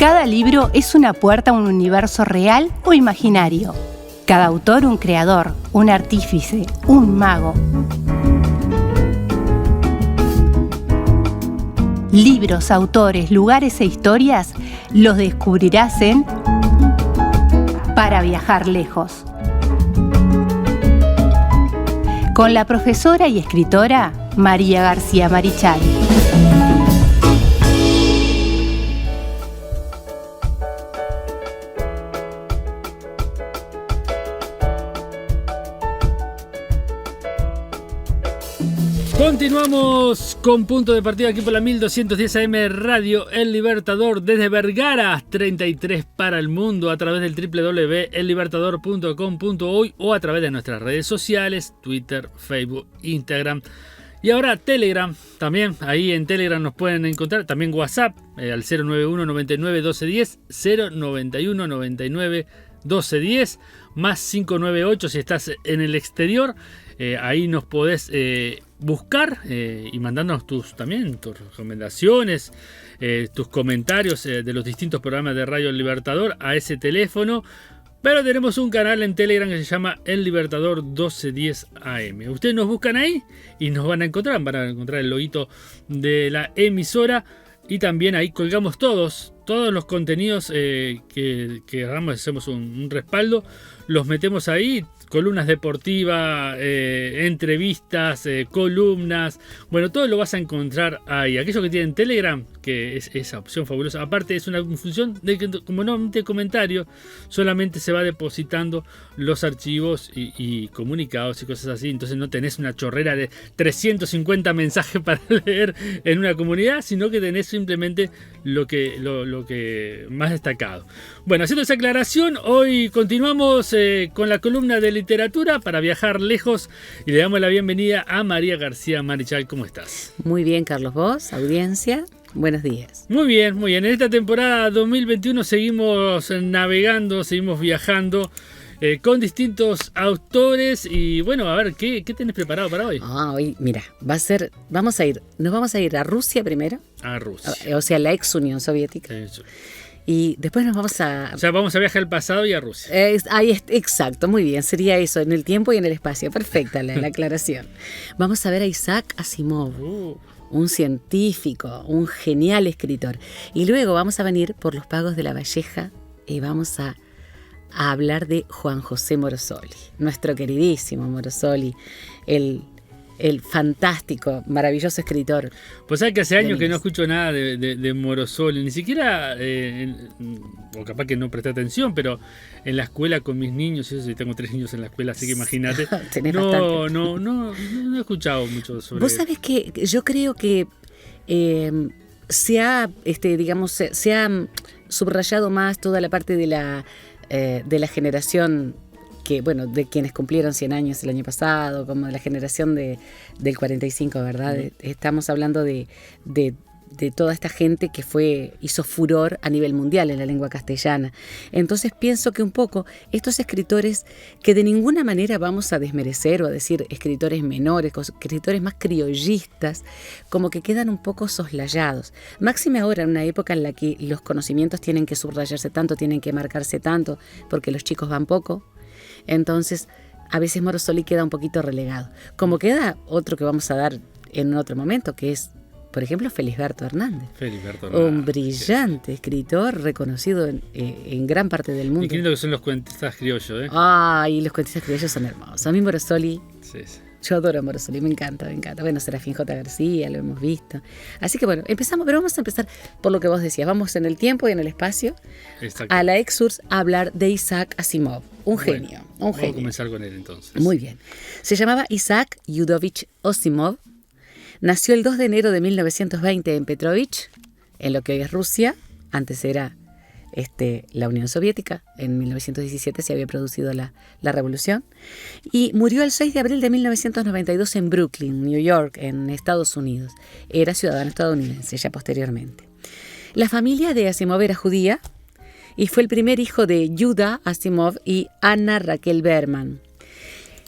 Cada libro es una puerta a un universo real o imaginario. Cada autor un creador, un artífice, un mago. Libros, autores, lugares e historias los descubrirás en Para viajar lejos. Con la profesora y escritora María García Marichal. Continuamos con Punto de Partida aquí por la 1210 AM Radio El Libertador desde Vergara 33 para el mundo a través del www.ellibertador.com.uy o a través de nuestras redes sociales, Twitter, Facebook, Instagram y ahora Telegram. También ahí en Telegram nos pueden encontrar, también WhatsApp al 091 99 1210, 091 99 1210, más 598 si estás en el exterior. Ahí nos podés buscar y mandarnos tus recomendaciones, tus comentarios de los distintos programas de Radio El Libertador a ese teléfono. Pero tenemos un canal en Telegram que se llama El Libertador 1210 AM. Ustedes nos buscan ahí y nos van a encontrar el loguito de la emisora. Y también ahí colgamos todos los contenidos que hagamos, hacemos un respaldo, los metemos ahí, columnas deportivas, entrevistas, columnas, bueno, todo lo vas a encontrar ahí. Aquellos que tienen Telegram, que es esa opción fabulosa, aparte es una función de que como no emite comentario, solamente se va depositando los archivos y comunicados y cosas así, entonces no tenés una chorrera de 350 mensajes para leer en una comunidad, sino que tenés simplemente lo que más destacado. Bueno, haciendo esa aclaración, hoy continuamos con la columna de literatura para viajar lejos y le damos la bienvenida a María García Marichal. ¿Cómo estás? Muy bien, Carlos. ¿Vos, audiencia? Buenos días. Muy bien, muy bien. En esta temporada 2021 seguimos navegando, seguimos viajando con distintos autores y bueno, a ver, ¿qué tenés preparado para hoy? Hoy, mira, nos vamos a ir a Rusia primero. A Rusia. O sea, la ex Unión Soviética. Eso. Y después nos vamos a... O sea, vamos a viajar al pasado y a Rusia. Exacto, muy bien. Sería eso, en el tiempo y en el espacio. Perfecta la aclaración. Vamos a ver a Isaac Asimov. Un científico, un genial escritor. Y luego vamos a venir por los pagos de La Valleja y vamos a hablar de Juan José Morosoli, nuestro queridísimo Morosoli, el fantástico, maravilloso escritor. Pues sabes que hace años que no escucho nada de Morosoli, ni siquiera, o capaz que no presté atención, pero en la escuela con mis niños, yo tengo 3 niños en la escuela, así que imagínate. No he escuchado mucho sobre Vos sabés que yo creo que se ha subrayado más toda la parte de la generación de quienes cumplieron 100 años el año pasado, como de la generación del 45, ¿verdad? Estamos hablando de toda esta gente que hizo furor a nivel mundial en la lengua castellana. Entonces pienso que un poco estos escritores que de ninguna manera vamos a desmerecer o a decir escritores menores, escritores más criollistas, como que quedan un poco soslayados. Máxime ahora en una época en la que los conocimientos tienen que subrayarse tanto, tienen que marcarse tanto, porque los chicos van poco. Entonces, a veces Morosoli queda un poquito relegado. Como queda otro que vamos a dar en otro momento, que es, por ejemplo, Felisberto Hernández. Un brillante escritor reconocido en gran parte del mundo. Y qué lindo que son los cuentistas criollos, ¿eh? Ay, los cuentistas criollos son hermosos. A mí Morosoli... Sí. Yo adoro a Morosoli, me encanta. Bueno, Serafín J. García, lo hemos visto. Así que bueno, empezamos, pero vamos a empezar por lo que vos decías. Vamos en el tiempo y en el espacio. Exacto. A la ex-URSS a hablar de Isaac Asimov. Un genio. Vamos a comenzar con él entonces. Muy bien. Se llamaba Isaac Yudovich Asimov. Nació el 2 de enero de 1920 en Petrovich, en lo que hoy es Rusia. Antes era la Unión Soviética. En 1917 se había producido la revolución. Y murió el 6 de abril de 1992 en Brooklyn, New York, en Estados Unidos. Era ciudadano estadounidense ya posteriormente. La familia de Asimov era judía y fue el primer hijo de Yuda Asimov y Anna Raquel Berman.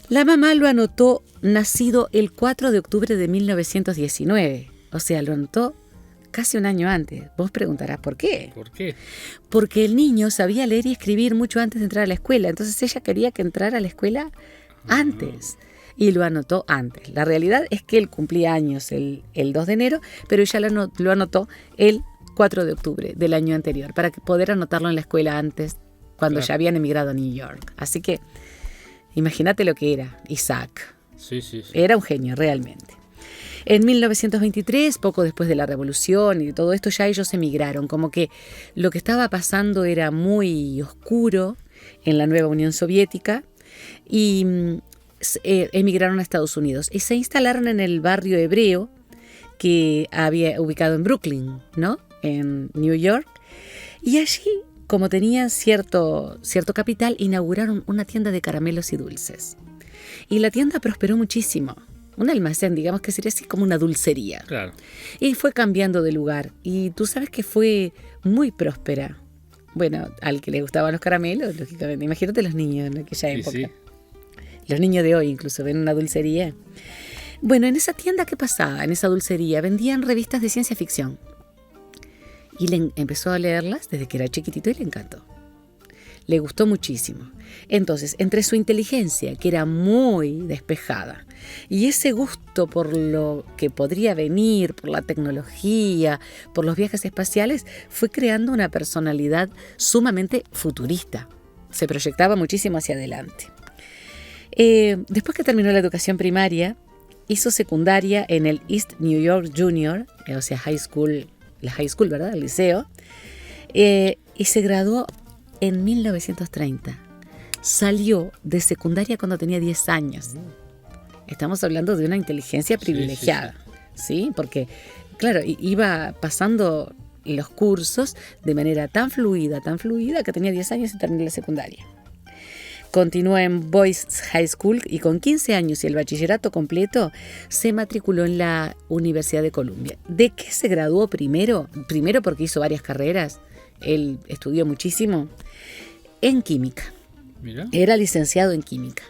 La mamá lo anotó nacido el 4 de octubre de 1919. O sea, lo anotó casi un año antes. Vos preguntarás, ¿por qué? ¿Por qué? Porque el niño sabía leer y escribir mucho antes de entrar a la escuela. Entonces ella quería que entrara a la escuela antes. Y lo anotó antes. La realidad es que él cumplía años el 2 de enero, pero ella lo anotó el 4 de octubre del año anterior, para poder anotarlo en la escuela antes, cuando ya habían emigrado a New York. Así que imagínate lo que era Isaac. Sí. Era un genio, realmente. En 1923, poco después de la revolución y de todo esto, ya ellos emigraron. Como que lo que estaba pasando era muy oscuro en la nueva Unión Soviética y emigraron a Estados Unidos. Y se instalaron en el barrio hebreo que había ubicado en Brooklyn, ¿no? En New York. Y allí, como tenían cierto capital, inauguraron una tienda de caramelos y dulces. Y la tienda prosperó muchísimo. Un almacén, digamos que sería así como una dulcería. Claro. Y fue cambiando de lugar. Y tú sabes que fue muy próspera. Bueno, al que le gustaban los caramelos, lógicamente. Imagínate los niños en aquella época. Sí. Los niños de hoy incluso ven una dulcería. Bueno, en esa tienda, ¿qué pasaba? En esa dulcería vendían revistas de ciencia ficción. Y empezó a leerlas desde que era chiquitito y le encantó. Le gustó muchísimo. Entonces, entre su inteligencia, que era muy despejada, y ese gusto por lo que podría venir, por la tecnología, por los viajes espaciales, fue creando una personalidad sumamente futurista. Se proyectaba muchísimo hacia adelante. Después que terminó la educación primaria, hizo secundaria en el East New York Junior, o sea, la high school, ¿verdad? El liceo, y se graduó en 1930. Salió de secundaria cuando tenía 10 años. Estamos hablando de una inteligencia privilegiada, ¿sí? Porque, claro, iba pasando los cursos de manera tan fluida, que tenía 10 años y terminó la secundaria. Continuó en Boys High School y con 15 años y el bachillerato completo se matriculó en la Universidad de Columbia. ¿De qué se graduó primero? Primero porque hizo varias carreras. Él estudió muchísimo en química. Mira. Era licenciado en química.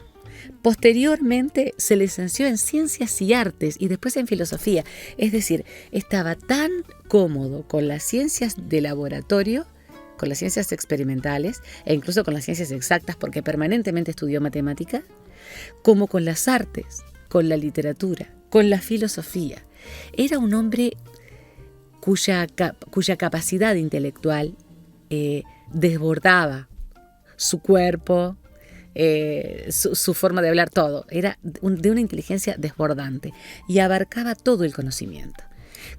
Posteriormente se licenció en ciencias y artes y después en filosofía. Es decir, estaba tan cómodo con las ciencias de laboratorio, con las ciencias experimentales e incluso con las ciencias exactas, porque permanentemente estudió matemática, como con las artes, con la literatura, con la filosofía. Era un hombre cuya capacidad intelectual desbordaba su cuerpo, su forma de hablar, todo. Era de una inteligencia desbordante y abarcaba todo el conocimiento.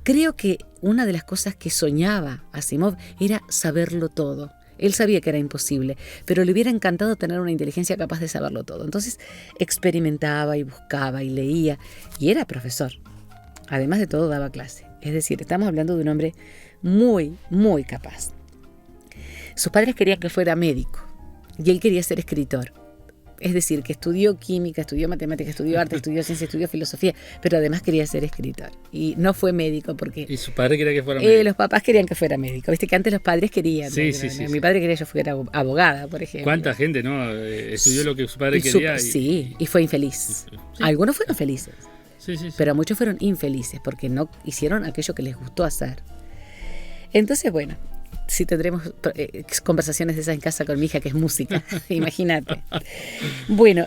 Creo que una de las cosas que soñaba Asimov era saberlo todo. Él sabía que era imposible, pero le hubiera encantado tener una inteligencia capaz de saberlo todo. Entonces experimentaba y buscaba y leía y era profesor. Además de todo, daba clase. Es decir, estamos hablando de un hombre muy, muy capaz. Sus padres querían que fuera médico y él quería ser escritor. Es decir, que estudió química, estudió matemática, estudió arte, estudió ciencia, estudió filosofía, pero además quería ser escritor. Y no fue médico porque... ¿Y su padre quería que fuera médico? Los papás querían que fuera médico. Viste que antes los padres querían. Sí. Mi padre quería que yo fuera abogada, por ejemplo. ¿Cuánta gente, no? Estudió lo que su padre quería. Sí, y fue infeliz. Sí. Algunos fueron felices, Sí. pero muchos fueron infelices porque no hicieron aquello que les gustó hacer. Entonces, bueno, sí tendremos conversaciones de esas en casa con mi hija, que es música, imagínate. Bueno,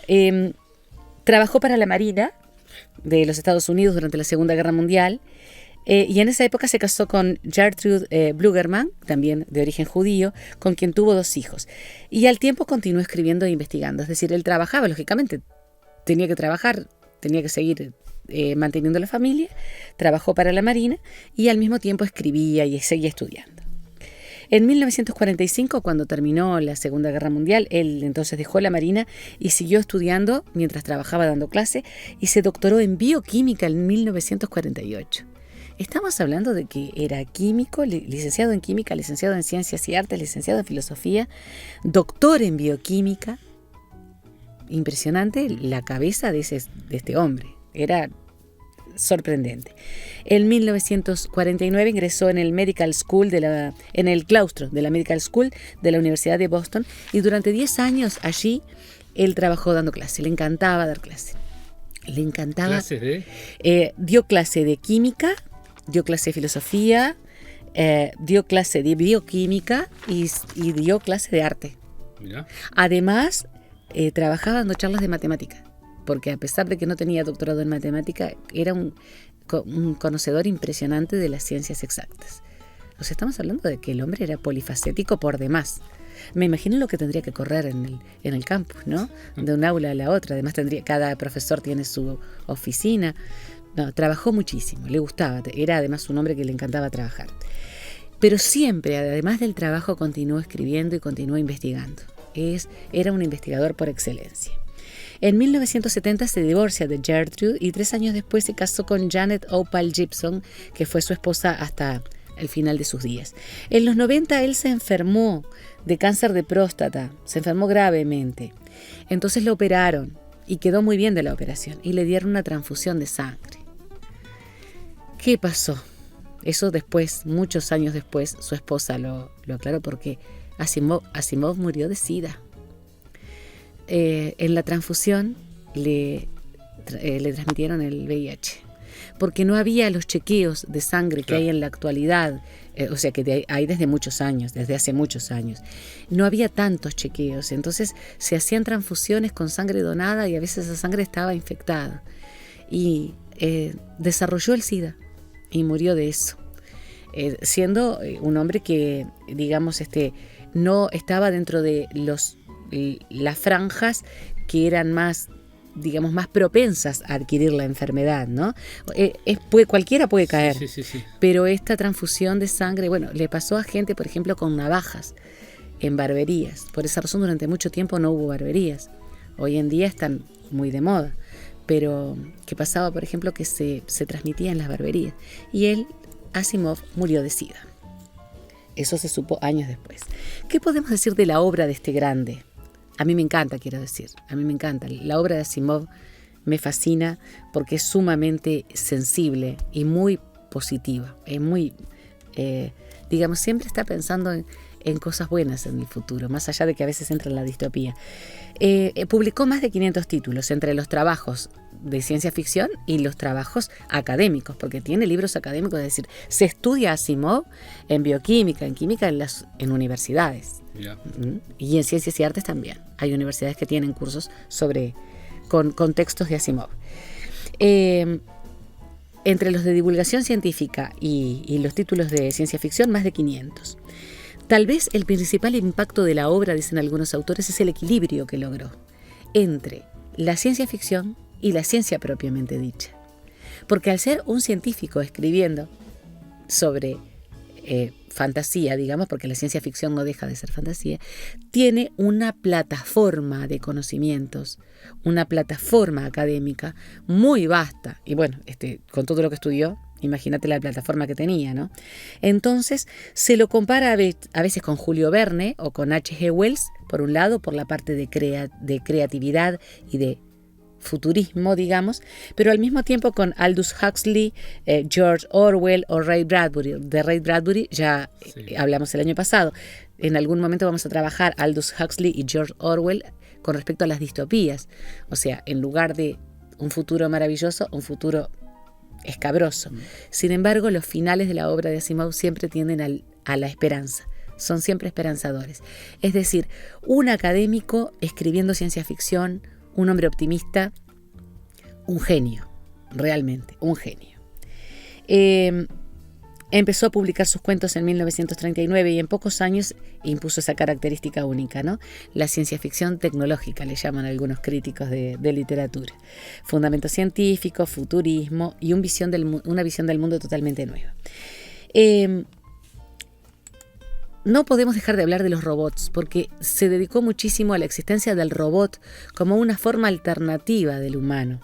trabajó para la Marina de los Estados Unidos durante la Segunda Guerra Mundial y en esa época se casó con Gertrude Blugerman, también de origen judío, con quien tuvo 2 hijos. Y al tiempo continuó escribiendo e investigando, es decir, él trabajaba, lógicamente, tenía que trabajar, tenía que seguir manteniendo la familia, trabajó para la Marina y al mismo tiempo escribía y seguía estudiando. En 1945, cuando terminó la Segunda Guerra Mundial, él entonces dejó la Marina y siguió estudiando mientras trabajaba dando clase y se doctoró en bioquímica en 1948. Estamos hablando de que era químico, licenciado en química, licenciado en ciencias y artes, licenciado en filosofía, doctor en bioquímica. Impresionante la cabeza de este hombre. Era sorprendente. En 1949 ingresó en el Medical School en el claustro de la Medical School de la Universidad de Boston y durante 10 años allí él trabajó dando clase. Le encantaba dar clase. ¿Clases de? Dio clase de química, dio clase de filosofía, dio clase de bioquímica y dio clase de arte. Mirá. Además, trabajaba dando charlas de matemática, porque a pesar de que no tenía doctorado en matemática, era un conocedor impresionante de las ciencias exactas. O sea, estamos hablando de que el hombre era polifacético por demás. Me imagino lo que tendría que correr en el campus, ¿no? De un aula a la otra. Además, cada profesor tiene su oficina. No, trabajó muchísimo, le gustaba. Era además un hombre que le encantaba trabajar. Pero siempre, además del trabajo, continuó escribiendo y continuó investigando. Era un investigador por excelencia. En 1970 se divorcia de Gertrude y 3 años después se casó con Janet Opal Gibson, que fue su esposa hasta el final de sus días. En los 90 él se enfermó de cáncer de próstata, se enfermó gravemente. Entonces lo operaron y quedó muy bien de la operación y le dieron una transfusión de sangre. ¿Qué pasó? Eso después, muchos años después, su esposa lo aclaró porque Asimov murió de SIDA. En la transfusión le transmitieron el VIH. Porque no había los chequeos de sangre que hay en la actualidad, o sea que hay desde hace muchos años. No había tantos chequeos, entonces se hacían transfusiones con sangre donada y a veces esa sangre estaba infectada. Y desarrolló el SIDA y murió de eso, siendo un hombre que, digamos, no estaba dentro de las franjas que eran más, digamos, más propensas a adquirir la enfermedad, ¿no? Cualquiera puede caer, Sí. pero esta transfusión de sangre, bueno, le pasó a gente, por ejemplo, con navajas en barberías. Por esa razón, durante mucho tiempo no hubo barberías. Hoy en día están muy de moda, pero ¿qué pasaba, por ejemplo, que se transmitía en las barberías? Y Asimov, murió de SIDA. Eso se supo años después. ¿Qué podemos decir de la obra de este grande? A mí me encanta, quiero decir, a mí me encanta. La obra de Asimov me fascina porque es sumamente sensible y muy positiva. Es muy, digamos, siempre está pensando en cosas buenas en el futuro, más allá de que a veces entra en la distopía. Publicó más de 500 títulos entre los trabajos de ciencia ficción y los trabajos académicos, porque tiene libros académicos, es decir, se estudia Asimov en bioquímica, en química en universidades. Yeah. Y en ciencias y artes también. Hay universidades que tienen cursos con textos de Asimov. Entre los de divulgación científica y los títulos de ciencia ficción, más de 500. Tal vez el principal impacto de la obra, dicen algunos autores, es el equilibrio que logró entre la ciencia ficción y la ciencia propiamente dicha. Porque al ser un científico escribiendo sobre fantasía, digamos, porque la ciencia ficción no deja de ser fantasía, tiene una plataforma de conocimientos, una plataforma académica muy vasta. Y bueno, con todo lo que estudió, imagínate la plataforma que tenía, ¿no? Entonces se lo compara a veces con Julio Verne o con H.G. Wells, por un lado, por la parte de creatividad y de futurismo, digamos, pero al mismo tiempo con Aldous Huxley, George Orwell o Ray Bradbury. De Ray Bradbury ya hablamos el año pasado. En algún momento vamos a trabajar Aldous Huxley y George Orwell con respecto a las distopías. O sea, en lugar de un futuro maravilloso, un futuro escabroso. Sin embargo, los finales de la obra de Asimov siempre tienden a la esperanza. Son siempre esperanzadores. Es decir, un académico escribiendo ciencia ficción, un hombre optimista, un genio, realmente, un genio. Empezó a publicar sus cuentos en 1939 y en pocos años impuso esa característica única, ¿no? La ciencia ficción tecnológica, le llaman algunos críticos de literatura. Fundamento científico, futurismo y una visión del mundo totalmente nueva. No podemos dejar de hablar de los robots, porque se dedicó muchísimo a la existencia del robot como una forma alternativa del humano.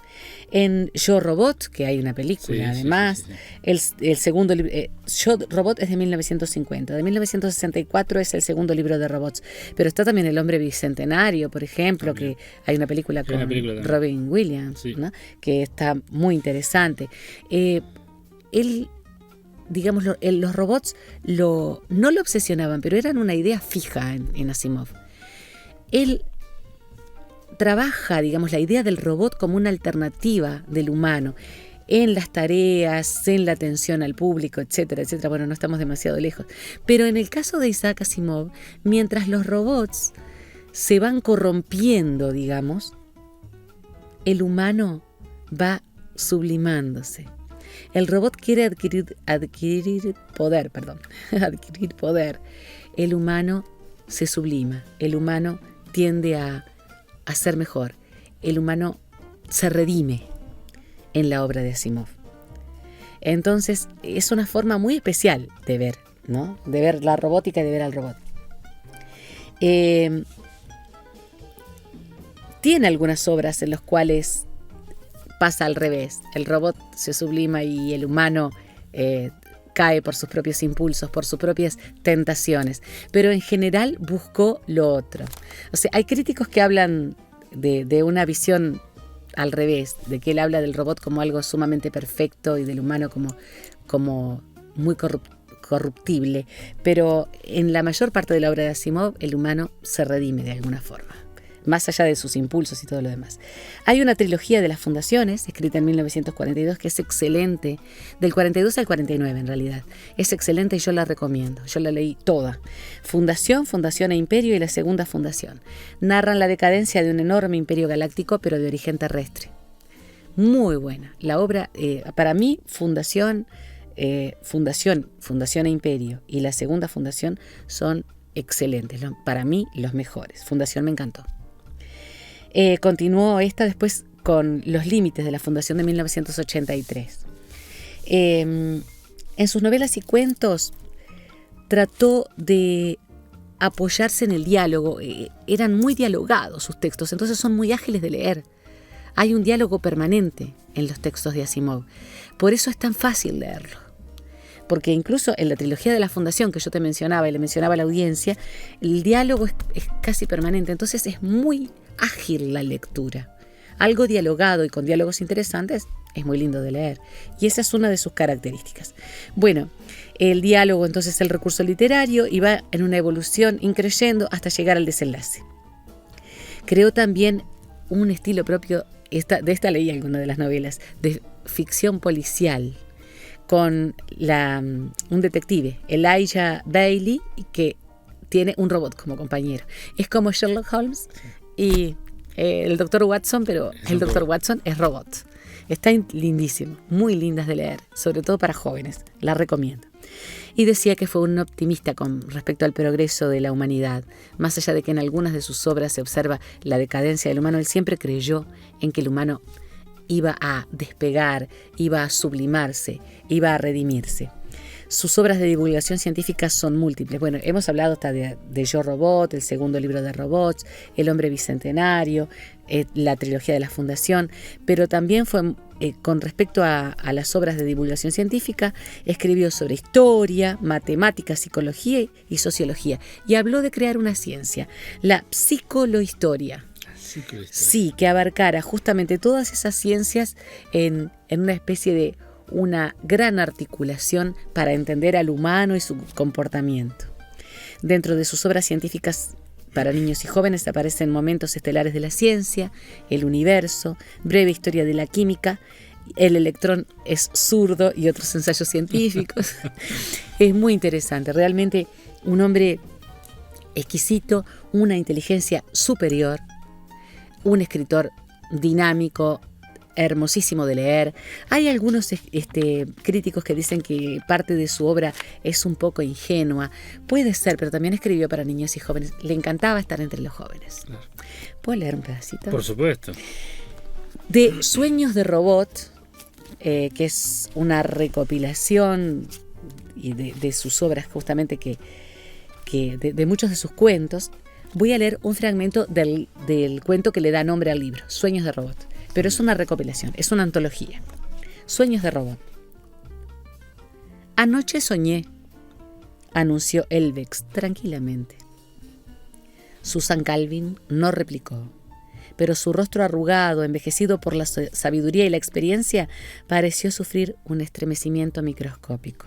En Yo Robot, que hay una película además, el segundo libro, Yo Robot es de 1950, de 1964 es el segundo libro de robots, pero está también El Hombre Bicentenario, por ejemplo, que hay una película con Robin Williams, ¿no? Que está muy interesante. Digamos, los robots no lo obsesionaban, pero eran una idea fija en Asimov. Él trabaja, digamos, la idea del robot como una alternativa del humano. en las tareas, en la atención al público, etcétera, etcétera. Bueno, no estamos demasiado lejos. Pero en el caso de Isaac Asimov, mientras los robots se van corrompiendo, digamos, el humano va sublimándose. El robot quiere adquirir poder, adquirir poder. El humano se sublima, el humano tiende a ser mejor, el humano se redime en la obra de Asimov. Entonces es una forma muy especial de ver, ¿no? De ver la robótica y de ver al robot. Tiene algunas obras en las cuales pasa al revés. El robot se sublima y el humano cae por sus propios impulsos, por sus propias tentaciones. Pero en general buscó lo otro. O sea, hay críticos que hablan de una visión al revés, de que él habla del robot como algo sumamente perfecto y del humano como muy corruptible. Pero en la mayor parte de la obra de Asimov, el humano se redime de alguna forma, más allá de sus impulsos y todo lo demás. Hay una trilogía de las fundaciones, escrita en 1942, que es excelente, del 42 al 49 en realidad. Es excelente y yo la recomiendo, yo la leí toda. Fundación, Fundación e Imperio y la segunda fundación. Narran la decadencia de un enorme imperio galáctico, pero de origen terrestre. Muy buena. La obra, para mí, Fundación e Imperio y la segunda fundación son excelentes. Para mí, los mejores. Fundación me encantó. Continuó esta después con Los límites de la Fundación de 1983. En sus novelas y cuentos trató de apoyarse en el diálogo. Eran muy dialogados sus textos, entonces son muy ágiles de leer. Hay un diálogo permanente en los textos de Asimov. Por eso es tan fácil leerlo. Porque incluso en la trilogía de la Fundación que yo te mencionaba y le mencionaba a la audiencia, el diálogo es casi permanente, entonces es muy ágil la lectura. Algo dialogado y con diálogos interesantes es muy lindo de leer. Y esa es una de sus características. Bueno, el diálogo entonces es el recurso literario y va en una evolución increyendo hasta llegar al desenlace. Creó también un estilo propio, de esta leí alguna de las novelas, de ficción policial, con un detective, Elijah Bailey, que tiene un robot como compañero. Es como Sherlock Holmes y el Dr. Watson, pero el Dr. Watson es robot. Está lindísimo, muy lindas de leer, sobre todo para jóvenes, la recomiendo. Y decía que fue un optimista con respecto al progreso de la humanidad. Más allá de que en algunas de sus obras se observa la decadencia del humano, él siempre creyó en que el humano iba a despegar, iba a sublimarse, iba a redimirse. Sus obras de divulgación científica son múltiples. Bueno, hemos hablado hasta de Yo Robot, el segundo libro de robots, El hombre bicentenario, la trilogía de la Fundación, pero también fue con respecto a las obras de divulgación científica, escribió sobre historia, matemáticas, psicología y sociología, y habló de crear una ciencia, la psicolohistoria. Sí, que abarcara justamente todas esas ciencias en una especie de una gran articulación para entender al humano y su comportamiento. Dentro de sus obras científicas para niños y jóvenes aparecen Momentos estelares de la ciencia, El universo, Breve historia de la química, El electrón es zurdo y otros ensayos científicos. Es muy interesante, realmente un hombre exquisito, una inteligencia superior, un escritor dinámico, hermosísimo de leer. Hay algunos críticos que dicen que parte de su obra es un poco ingenua. Puede ser, pero también escribió para niños y jóvenes. Le encantaba estar entre los jóvenes. Claro. ¿Puedo leer un pedacito? Por supuesto. De Sueños de Robot, que es una recopilación de sus obras, justamente de muchos de sus cuentos. Voy a leer un fragmento del cuento que le da nombre al libro, Sueños de Robot. Pero es una recopilación, es una antología. Sueños de Robot. Anoche soñé, anunció Elvex tranquilamente. Susan Calvin no replicó, pero su rostro arrugado, envejecido por la sabiduría y la experiencia, pareció sufrir un estremecimiento microscópico.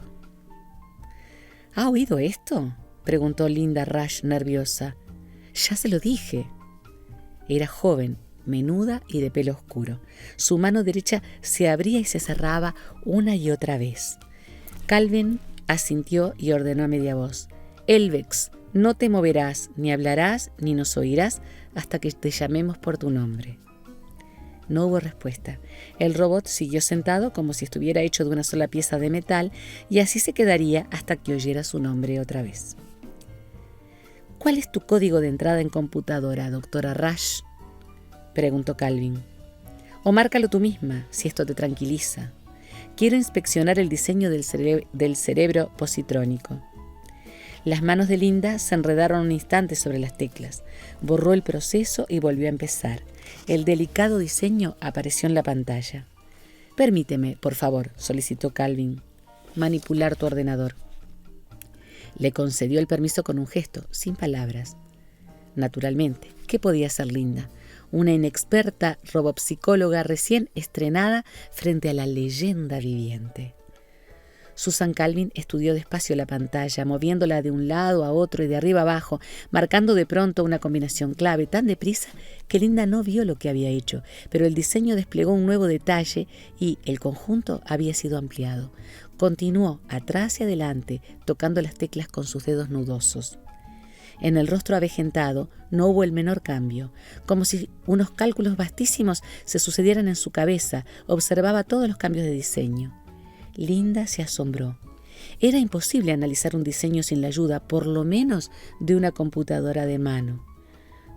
¿Ha oído esto?, preguntó Linda Rush nerviosa. Ya se lo dije. Era joven menuda y de pelo oscuro. Su mano derecha se abría y se cerraba una y otra vez. Calvin asintió y ordenó a media voz: «Elvex, no te moverás, ni hablarás, ni nos oirás hasta que te llamemos por tu nombre». No hubo respuesta. El robot siguió sentado como si estuviera hecho de una sola pieza de metal y así se quedaría hasta que oyera su nombre otra vez. «¿Cuál es tu código de entrada en computadora, doctora Rush?», preguntó Calvin. «O márcalo tú misma, si esto te tranquiliza. Quiero inspeccionar el diseño del cerebro positrónico». Las manos de Linda se enredaron un instante sobre las teclas. Borró el proceso y volvió a empezar. El delicado diseño apareció en la pantalla. «Permíteme, por favor», solicitó Calvin, «manipular tu ordenador». Le concedió el permiso con un gesto, sin palabras. Naturalmente, ¿qué podía hacer Linda? Una inexperta robopsicóloga recién estrenada frente a la leyenda viviente. Susan Calvin estudió despacio la pantalla, moviéndola de un lado a otro y de arriba abajo, marcando de pronto una combinación clave tan deprisa que Linda no vio lo que había hecho, pero el diseño desplegó un nuevo detalle y el conjunto había sido ampliado. Continuó atrás y adelante, tocando las teclas con sus dedos nudosos. En el rostro avejentado no hubo el menor cambio, como si unos cálculos vastísimos se sucedieran en su cabeza. Observaba todos los cambios de diseño. Linda se asombró. Era imposible analizar un diseño sin la ayuda, por lo menos, de una computadora de mano.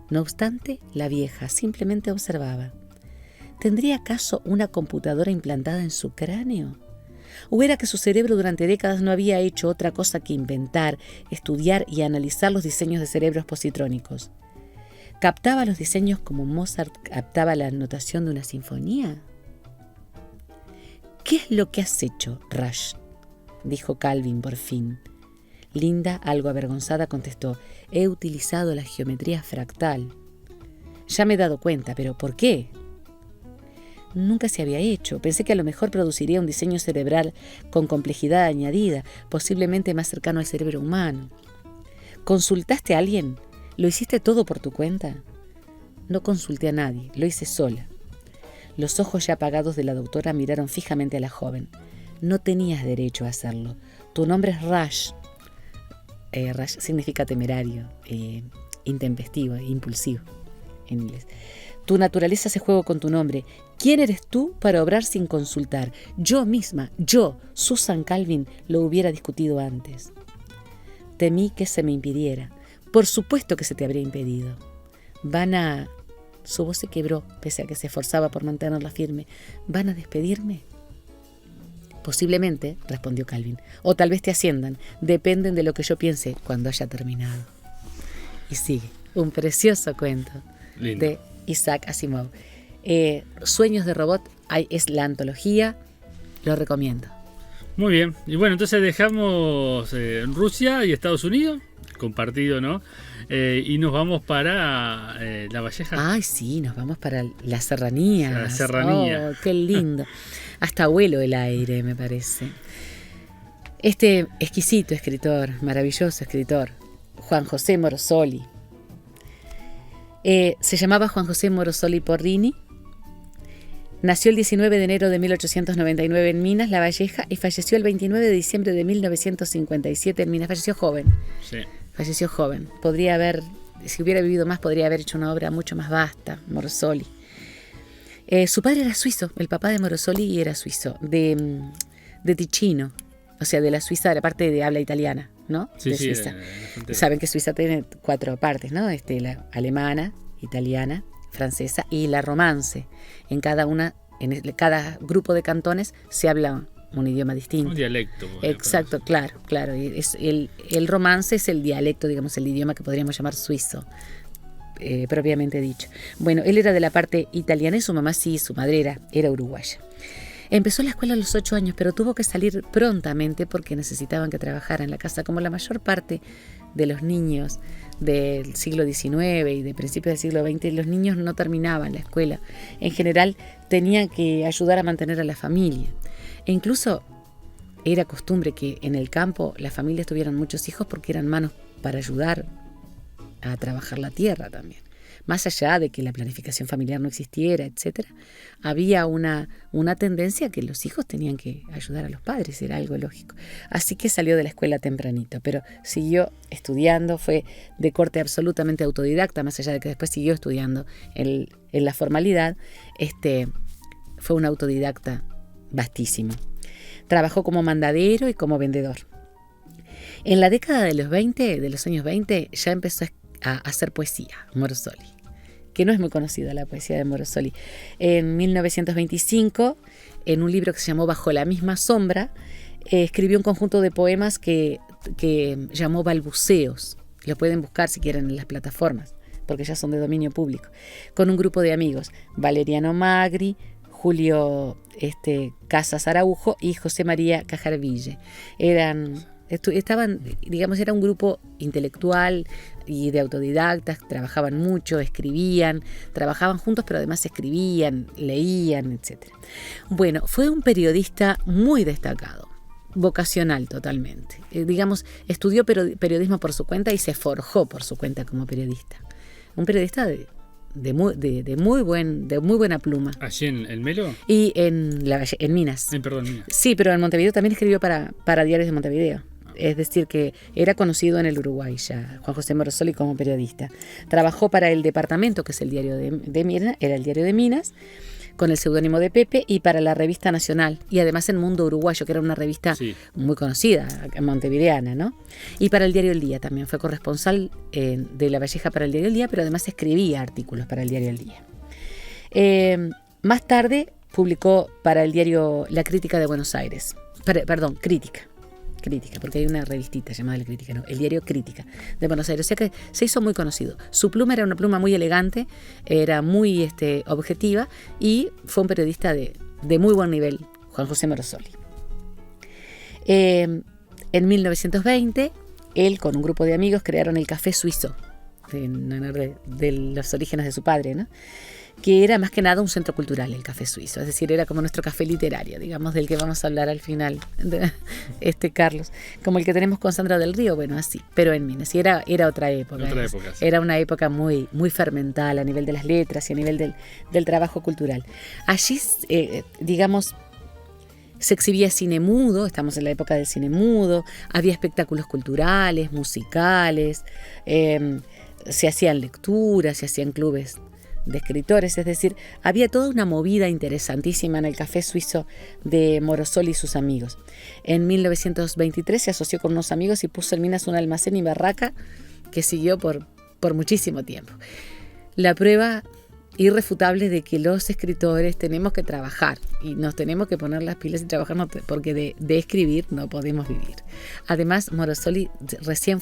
No obstante, la vieja simplemente observaba. ¿Tendría acaso una computadora implantada en su cráneo? ¿O era que su cerebro durante décadas no había hecho otra cosa que inventar, estudiar y analizar los diseños de cerebros positrónicos? ¿Captaba los diseños como Mozart captaba la notación de una sinfonía? «¿Qué es lo que has hecho, Rush?», dijo Calvin por fin. Linda, algo avergonzada, contestó: «He utilizado la geometría fractal». «Ya me he dado cuenta, pero ¿por qué?». «Nunca se había hecho. Pensé que a lo mejor produciría un diseño cerebral con complejidad añadida, posiblemente más cercano al cerebro humano». «¿Consultaste a alguien? ¿Lo hiciste todo por tu cuenta?». «No consulté a nadie, lo hice sola». Los ojos ya apagados de la doctora miraron fijamente a la joven. «No tenías derecho a hacerlo. Tu nombre es Rush». Rush significa temerario, intempestivo, impulsivo en inglés. «Tu naturaleza se juega con tu nombre. ¿Quién eres tú para obrar sin consultar? Yo misma, yo, Susan Calvin, lo hubiera discutido antes». «Temí que se me impidiera». «Por supuesto que se te habría impedido». «Van a...». Su voz se quebró, pese a que se esforzaba por mantenerla firme. «¿Van a despedirme?». «Posiblemente», respondió Calvin. «O tal vez te asciendan. Dependen de lo que yo piense cuando haya terminado». Y sigue. Un precioso cuento. Lindo. De Isaac Asimov. Sueños de Robot es la antología. Lo recomiendo. Muy bien. Y bueno, entonces dejamos Rusia y Estados Unidos. Compartido, ¿no? Y nos vamos para La Valleja. Ay, sí, nos vamos para la serranía. La serranía. Oh, qué lindo. Hasta vuelo el aire, me parece. Este exquisito escritor, maravilloso escritor, Juan José Morosoli. Se llamaba Juan José Morosoli Porrini. Nació el 19 de enero de 1899 en Minas, La Valleja, y falleció el 29 de diciembre de 1957 en Minas. Falleció joven. Sí. Falleció joven. Podría haber, si hubiera vivido más, podría haber hecho una obra mucho más vasta, Morosoli. Su padre era suizo, el papá de Morosoli era suizo, de Ticino, o sea, de la Suiza, de la parte de habla italiana, ¿no? Sí, de sí, Suiza. de Saben que Suiza tiene 4 partes, ¿no? La alemana, italiana, francesa y la romance. En cada grupo de cantones se habla un idioma distinto. Un dialecto. Exacto, claro. El romance es el dialecto, digamos, el idioma que podríamos llamar suizo, propiamente dicho. Bueno, él era de la parte italiana y su mamá sí, su madre era uruguaya. Empezó la escuela a los 8 años, pero tuvo que salir prontamente porque necesitaban que trabajara en la casa, como la mayor parte de los niños del siglo XIX y de principios del siglo XX. Los niños no terminaban la escuela. En general, tenían que ayudar a mantener a la familia. E incluso era costumbre que en el campo las familias tuvieran muchos hijos porque eran manos para ayudar a trabajar la tierra también. más allá de que la planificación familiar no existiera, etcétera, había una tendencia a que los hijos tenían que ayudar a los padres, era algo lógico. Así que salió de la escuela tempranito, pero siguió estudiando, fue de corte absolutamente autodidacta, más allá de que después siguió estudiando en la formalidad, fue un autodidacta vastísimo. Trabajó como mandadero y como vendedor. En la década de los años 20, ya empezó a hacer poesía, Morosoli, que no es muy conocida la poesía de Morosoli. En 1925, en un libro que se llamó Bajo la misma sombra, escribió un conjunto de poemas que llamó Balbuceos. Lo pueden buscar si quieren en las plataformas, porque ya son de dominio público, con un grupo de amigos, Valeriano Magri, Julio Casas Araujo y José María Cajarville. Estaban, digamos, era un grupo intelectual y de autodidactas, trabajaban mucho, escribían, trabajaban juntos, pero además escribían, leían, etc. Bueno, fue un periodista muy destacado, vocacional totalmente. Digamos, estudió periodismo por su cuenta y se forjó por su cuenta como periodista. Un periodista de muy buena pluma. ¿Allí en Melo? Y en Minas. Perdón, Minas. Sí, pero en Montevideo también escribió para diarios de Montevideo. Es decir, que era conocido en el Uruguay ya, Juan José Morosoli, como periodista. Trabajó para El Departamento, que es el diario de Minas, era el diario de Minas, con el seudónimo de Pepe, y para la Revista Nacional, y además en Mundo Uruguayo, que era una revista muy conocida, montevideana, ¿no? Y para el diario El Día también, fue corresponsal de La Valleja para el diario El Día, pero además escribía artículos para el diario El Día. Más tarde publicó para el diario La Crítica de Buenos Aires, Crítica, porque hay una revistita llamada La Crítica, ¿no? El diario Crítica de Buenos Aires, o sea que se hizo muy conocido. Su pluma era una pluma muy elegante, era muy objetiva, y fue un periodista de muy buen nivel, Juan José Morosoli. En 1920, él con un grupo de amigos crearon el Café Suizo, en honor de los orígenes de su padre, ¿no? Que era más que nada un centro cultural, el Café Suizo, es decir, era como nuestro café literario, digamos, del que vamos a hablar al final, Carlos, como el que tenemos con Sandra del Río, bueno, así, pero en Minas, y era otra época, sí. Era una época muy, muy fermental a nivel de las letras y a nivel del trabajo cultural. Allí, digamos, se exhibía cine mudo, estamos en la época del cine mudo, había espectáculos culturales, musicales, se hacían lecturas, se hacían clubes de escritores, es decir, había toda una movida interesantísima en el Café Suizo de Morosoli y sus amigos. En 1923 se asoció con unos amigos y puso en Minas un almacén y barraca que siguió por muchísimo tiempo. La prueba irrefutable de que los escritores tenemos que trabajar y nos tenemos que poner las pilas y trabajar, porque de escribir no podemos vivir. Además, Morosoli recién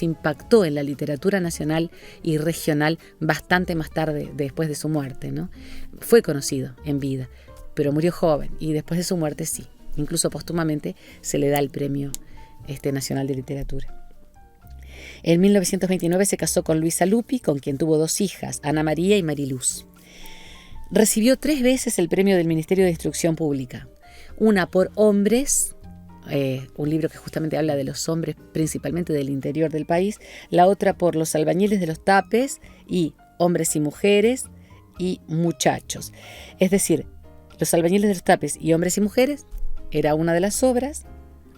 impactó en la literatura nacional y regional bastante más tarde, después de su muerte, ¿no? Fue conocido en vida, pero murió joven, y después de su muerte sí, incluso póstumamente se le da el Premio Nacional de Literatura. En 1929 se casó con Luisa Lupi, con quien tuvo 2 hijas, Ana María y Mariluz. Recibió 3 veces el premio del Ministerio de Instrucción Pública. Una por Hombres, un libro que justamente habla de los hombres, principalmente del interior del país. La otra por Los albañiles de los Tapes y Hombres y Mujeres y Muchachos. Es decir, Los albañiles de los Tapes y Hombres y Mujeres era una de las obras,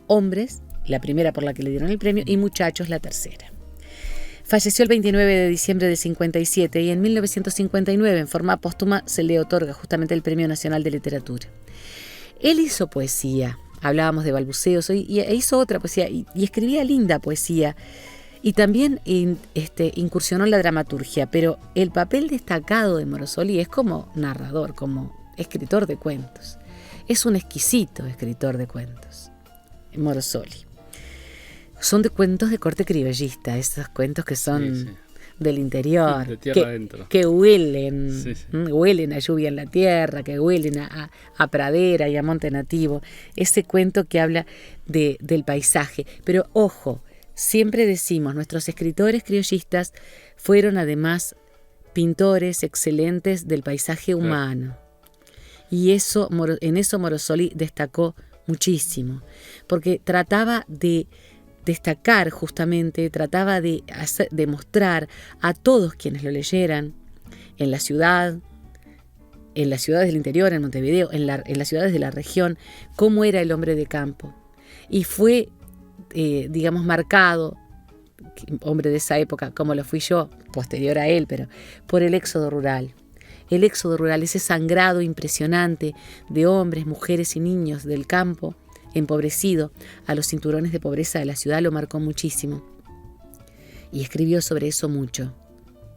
Hombres, la primera por la que le dieron el premio, y Muchachos, la tercera. Falleció el 29 de diciembre del 57 y en 1959, en forma póstuma, se le otorga justamente el Premio Nacional de Literatura. Él hizo poesía, hablábamos de balbuceos, y hizo otra poesía, y escribía linda poesía, y también incursionó en la dramaturgia, pero el papel destacado de Morosoli es como narrador, como escritor de cuentos. Es un exquisito escritor de cuentos, Morosoli. Son de cuentos de corte criollista, esos cuentos que son del interior, de tierra adentro, que huelen a lluvia en la tierra, que huelen a pradera y a monte nativo. Ese cuento que habla del paisaje. Pero ojo, siempre decimos, nuestros escritores criollistas fueron además pintores excelentes del paisaje humano. Y en eso Morosoli destacó muchísimo, porque trataba de destacar justamente, trataba de mostrar a todos quienes lo leyeran, en la ciudad, en las ciudades del interior, en Montevideo, en las ciudades de la región, cómo era el hombre de campo. Y fue, marcado, hombre de esa época, como lo fui yo, posterior a él, pero por el éxodo rural. El éxodo rural, ese sangrado impresionante de hombres, mujeres y niños del campo, empobrecido, a los cinturones de pobreza de la ciudad, lo marcó muchísimo. Y escribió sobre eso mucho,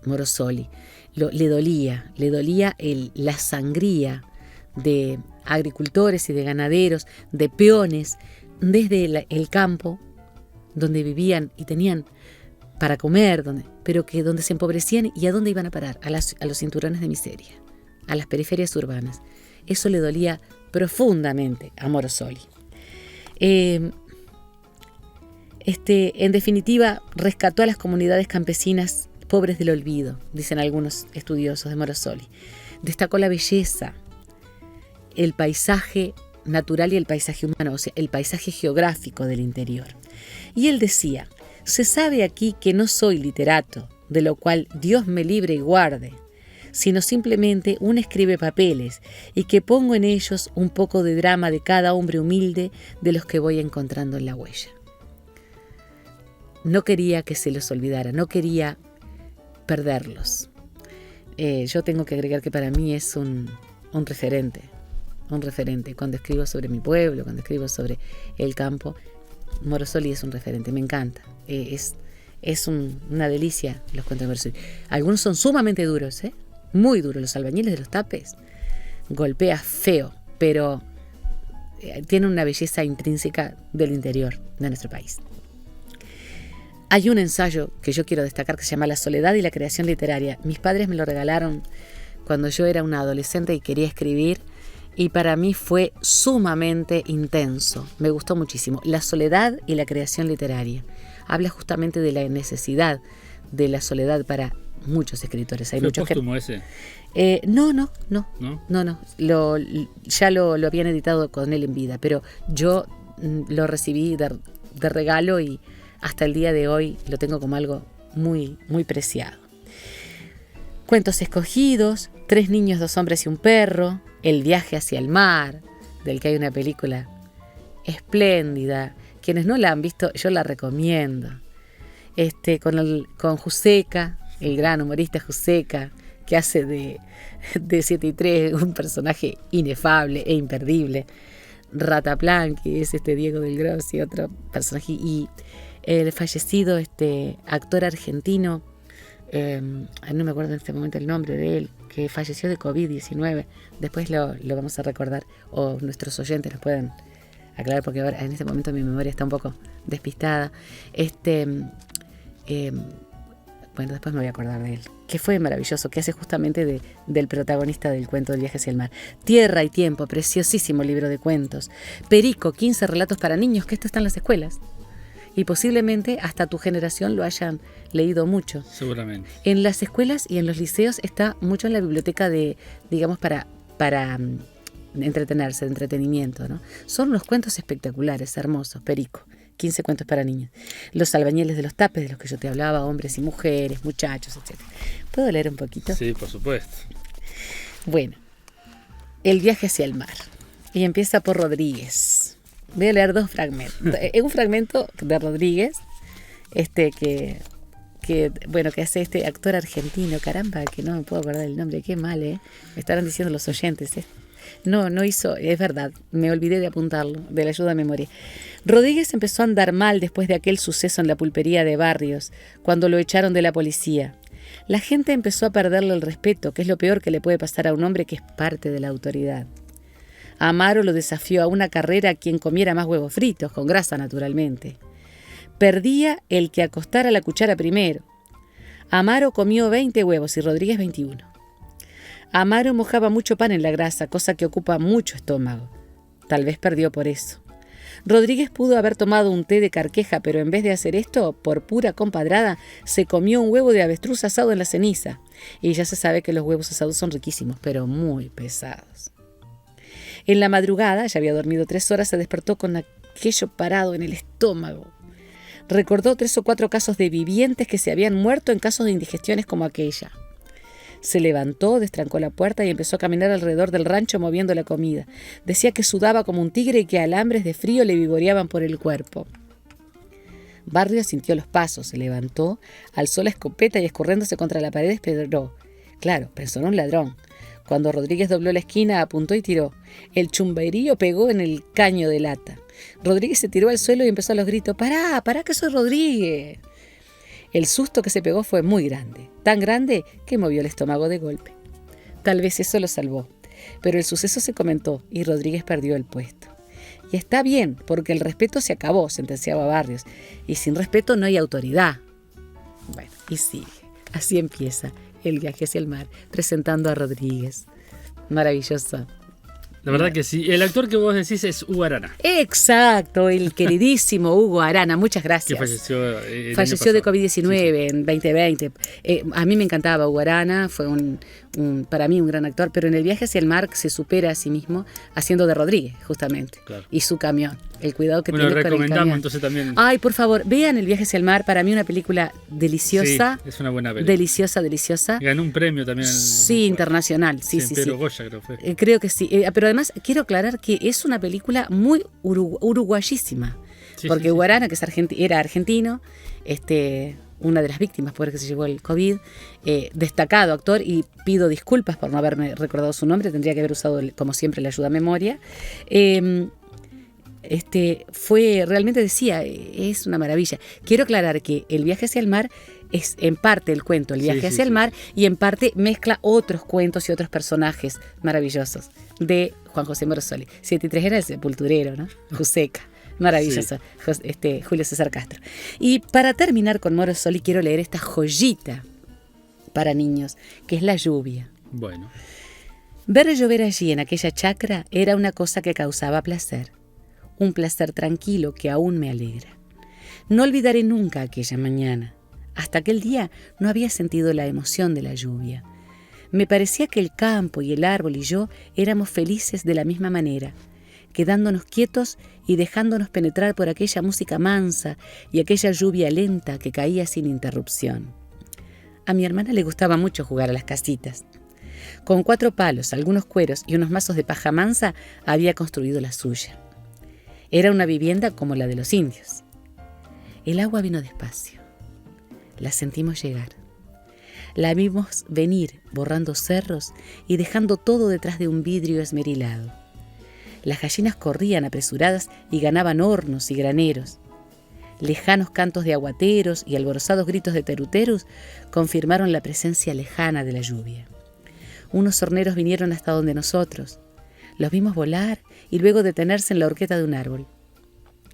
Morosoli. Le dolía la sangría de agricultores y de ganaderos, de peones, desde el campo, donde vivían y tenían para comer, donde se empobrecían y a dónde iban a parar, a los cinturones de miseria, a las periferias urbanas. Eso le dolía profundamente a Morosoli. En definitiva, rescató a las comunidades campesinas pobres del olvido, dicen algunos estudiosos de Morosoli. Destacó la belleza, el paisaje natural y el paisaje humano, o sea, el paisaje geográfico del interior. Y él decía: se sabe aquí que no soy literato, de lo cual Dios me libre y guarde, sino simplemente un escribepapeles, y que pongo en ellos un poco de drama de cada hombre humilde de los que voy encontrando en la huella. No quería que se los olvidara, no quería perderlos. Yo tengo que agregar que para mí es un referente. Cuando escribo sobre mi pueblo, cuando escribo sobre el campo, Morosoli es un referente, me encanta. Es una delicia los cuentos de Morosoli. Algunos son sumamente duros, muy duros. Los albañiles de los Tapes golpea feo, pero tiene una belleza intrínseca del interior de nuestro país. Hay un ensayo que yo quiero destacar que se llama La soledad y la creación literaria. Mis padres me lo regalaron cuando yo era una adolescente y quería escribir, y para mí fue sumamente intenso. Me gustó muchísimo. La soledad y la creación literaria. Habla justamente de la necesidad de la soledad para muchos escritores. Hay ¿Fue muchos póstumo ese? No. Ya lo habían editado con él en vida, pero yo lo recibí de regalo y hasta el día de hoy lo tengo como algo muy, muy preciado. Cuentos escogidos, 3 niños, 2 hombres y un perro, El viaje hacia el mar, del que hay una película espléndida. Quienes no la han visto, yo la recomiendo. Con Juseca, el gran humorista Juseca, que hace de 7 y 3 un personaje inefable e imperdible. Rataplan, que es Diego del Grossi, otro personaje, y el fallecido actor argentino, no me acuerdo en este momento el nombre de él, que falleció de COVID-19. Después lo vamos a recordar, o nuestros oyentes nos pueden aclarar, porque ahora en este momento mi memoria está un poco despistada. Bueno, después me voy a acordar de él, que fue maravilloso, que hace justamente del protagonista del cuento del viaje hacia el mar. Tierra y tiempo, preciosísimo libro de cuentos. Perico, 15 relatos para niños, que esto está en las escuelas. Y posiblemente hasta tu generación lo hayan leído mucho. Seguramente. En las escuelas y en los liceos está mucho en la biblioteca para entretenerse, de entretenimiento, ¿no? Son unos cuentos espectaculares, hermosos. Perico, 15 cuentos para niños. Los albañiles de los Tapes, de los que yo te hablaba, hombres y mujeres, muchachos, etc. ¿Puedo leer un poquito? Sí, por supuesto. Bueno, El viaje hacia el mar. Y empieza por Rodríguez. Voy a leer 2 fragmentos. Un fragmento de Rodríguez, que hace este actor argentino, caramba, que no me puedo acordar el nombre, qué mal, me estarán diciendo los oyentes. No hizo, es verdad, me olvidé de apuntarlo, de la ayuda a memoria. Rodríguez empezó a andar mal después de aquel suceso en la pulpería de Barrios, cuando lo echaron de la policía. La gente empezó a perderle el respeto, que es lo peor que le puede pasar a un hombre que es parte de la autoridad. Amaro lo desafió a una carrera a quien comiera más huevos fritos, con grasa naturalmente. Perdía el que acostara la cuchara primero. Amaro comió 20 huevos y Rodríguez 21. Amaro mojaba mucho pan en la grasa, cosa que ocupa mucho estómago. Tal vez perdió por eso. Rodríguez pudo haber tomado un té de carqueja, pero en vez de hacer esto, por pura compadrada, se comió un huevo de avestruz asado en la ceniza. Y ya se sabe que los huevos asados son riquísimos, pero muy pesados. En la madrugada, ya había dormido 3 horas, se despertó con aquello parado en el estómago. Recordó 3 o 4 casos de vivientes que se habían muerto en casos de indigestiones como aquella. Se levantó, destrancó la puerta y empezó a caminar alrededor del rancho moviendo la comida. Decía que sudaba como un tigre y que alambres de frío le vigoreaban por el cuerpo. Barrios sintió los pasos, se levantó, alzó la escopeta y escurriéndose contra la pared esperó. Claro, pensó en un ladrón. Cuando Rodríguez dobló la esquina, apuntó y tiró. El chumberío pegó en el caño de lata. Rodríguez se tiró al suelo y empezó a los gritos. ¡Pará, pará que soy Rodríguez! El susto que se pegó fue muy grande, tan grande que movió el estómago de golpe. Tal vez eso lo salvó, pero el suceso se comentó y Rodríguez perdió el puesto. Y está bien, porque el respeto se acabó, sentenciaba Barrios, y sin respeto no hay autoridad. Bueno, y sigue. Así empieza el viaje hacia el mar, presentando a Rodríguez. Maravilloso. La verdad que sí. El actor que vos decís es Hugo Arana. Exacto, el queridísimo Hugo Arana. Muchas gracias. Que falleció Falleció de COVID-19 en 2020. A mí me encantaba Hugo Arana, fue para mí un gran actor, pero en El viaje hacia el mar se supera a sí mismo haciendo de Rodríguez, justamente. Claro. Y su camión, el cuidado que Bueno, tiene con el recomendamos camión. entonces también. Ay, por favor, vean El viaje hacia el mar. Para mí una película deliciosa. Sí, es una buena película. Deliciosa. Ganó un premio también. Sí, internacional. Sí. Pedro Goya creo que fue. Creo que sí. Pero además quiero aclarar que es una película muy uruguayísima. Sí, porque sí, Hugo sí. Arana, que era argentino, una de las víctimas por que se llevó el COVID, destacado actor, y pido disculpas por no haberme recordado su nombre, tendría que haber usado, como siempre, la ayuda a memoria. Realmente decía, es una maravilla. Quiero aclarar que El viaje hacia el mar es en parte el cuento El viaje hacia el mar y en parte mezcla otros cuentos y otros personajes maravillosos de Juan José Morosoli. 73 era el sepulturero, ¿no? Juseca. Maravilloso. Sí. Julio César Castro. Y para terminar con Morosoli quiero leer esta joyita para niños, que es La lluvia. Bueno. Ver llover allí en aquella chacra era una cosa que causaba placer. Un placer tranquilo que aún me alegra. No olvidaré nunca aquella mañana. Hasta aquel día no había sentido la emoción de la lluvia. Me parecía que el campo y el árbol y yo éramos felices de la misma manera, quedándonos quietos y dejándonos penetrar por aquella música mansa y aquella lluvia lenta que caía sin interrupción. A mi hermana le gustaba mucho jugar a las casitas. Con 4 palos, algunos cueros y unos mazos de paja mansa había construido la suya. Era una vivienda como la de los indios. El agua vino despacio. La sentimos llegar. La vimos venir borrando cerros y dejando todo detrás de un vidrio esmerilado. Las gallinas corrían apresuradas y ganaban hornos y graneros. Lejanos cantos de aguateros y alborozados gritos de teruterus confirmaron la presencia lejana de la lluvia. Unos horneros vinieron hasta donde nosotros. Los vimos volar y luego detenerse en la horqueta de un árbol.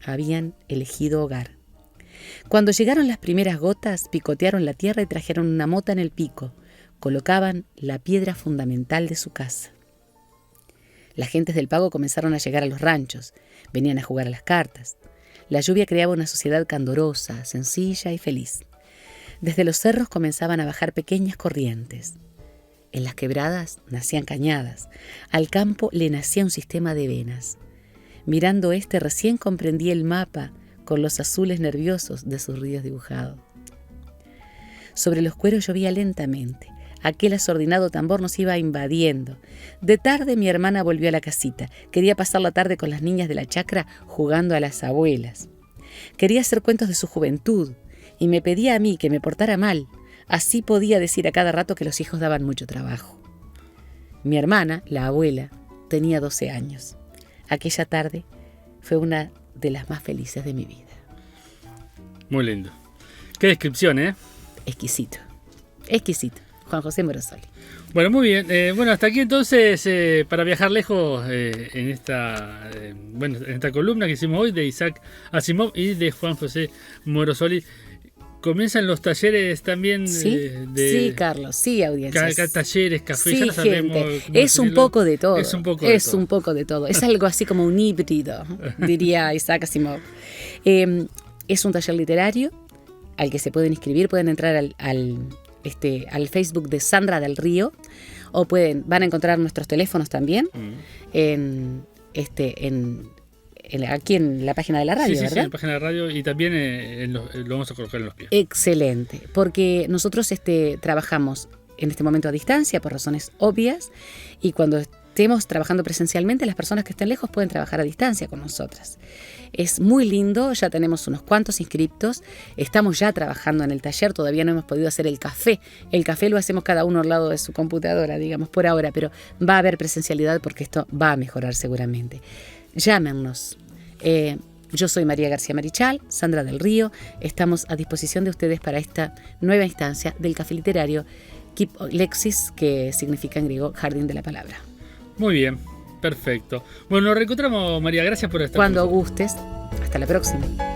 Habían elegido hogar. Cuando llegaron las primeras gotas, picotearon la tierra y trajeron una mota en el pico. Colocaban la piedra fundamental de su casa. Las gentes del pago comenzaron a llegar a los ranchos. Venían a jugar a las cartas. La lluvia creaba una sociedad candorosa, sencilla y feliz. Desde los cerros comenzaban a bajar pequeñas corrientes. En las quebradas nacían cañadas. Al campo le nacía un sistema de venas. Mirando recién comprendí el mapa con los azules nerviosos de sus ríos dibujados. Sobre los cueros llovía lentamente. Aquel asordinado tambor nos iba invadiendo. De tarde mi hermana volvió a la casita. Quería pasar la tarde con las niñas de la chacra jugando a las abuelas. Quería hacer cuentos de su juventud y me pedía a mí que me portara mal. Así podía decir a cada rato que los hijos daban mucho trabajo. Mi hermana, la abuela, tenía 12 años. Aquella tarde fue una de las más felices de mi vida. Muy lindo. Qué descripción, ¿eh? Exquisito. Exquisito. Juan José Morosoli. Bueno, muy bien. Bueno, hasta aquí entonces, para viajar lejos en esta columna que hicimos hoy de Isaac Asimov y de Juan José Morosoli. Comienzan los talleres también sí, Carlos, sí, audiencias. Talleres, café, sí, ya no sabemos. Es un poco de todo. Es un poco de todo. Es algo así como un híbrido, diría Isaac Asimov. Es un taller literario al que se pueden inscribir. Pueden entrar al Facebook de Sandra del Río o van a encontrar nuestros teléfonos también en aquí en la página de la radio, sí, ¿verdad? Sí, en la página de la radio y también lo vamos a colocar en los pies. Excelente, porque nosotros trabajamos en este momento a distancia por razones obvias y cuando estemos trabajando presencialmente, las personas que estén lejos pueden trabajar a distancia con nosotras. Es muy lindo, ya tenemos unos cuantos inscriptos, estamos ya trabajando en el taller, todavía no hemos podido hacer el café. El café lo hacemos cada uno al lado de su computadora, digamos, por ahora, pero va a haber presencialidad porque esto va a mejorar seguramente. Llámenos. Yo soy María García Marichal, Sandra del Río, estamos a disposición de ustedes para esta nueva instancia del café literario Lexis, que significa en griego jardín de la palabra. Muy bien, perfecto. Bueno, nos reencontramos, María, gracias por estar. Cuando gustes, hasta la próxima.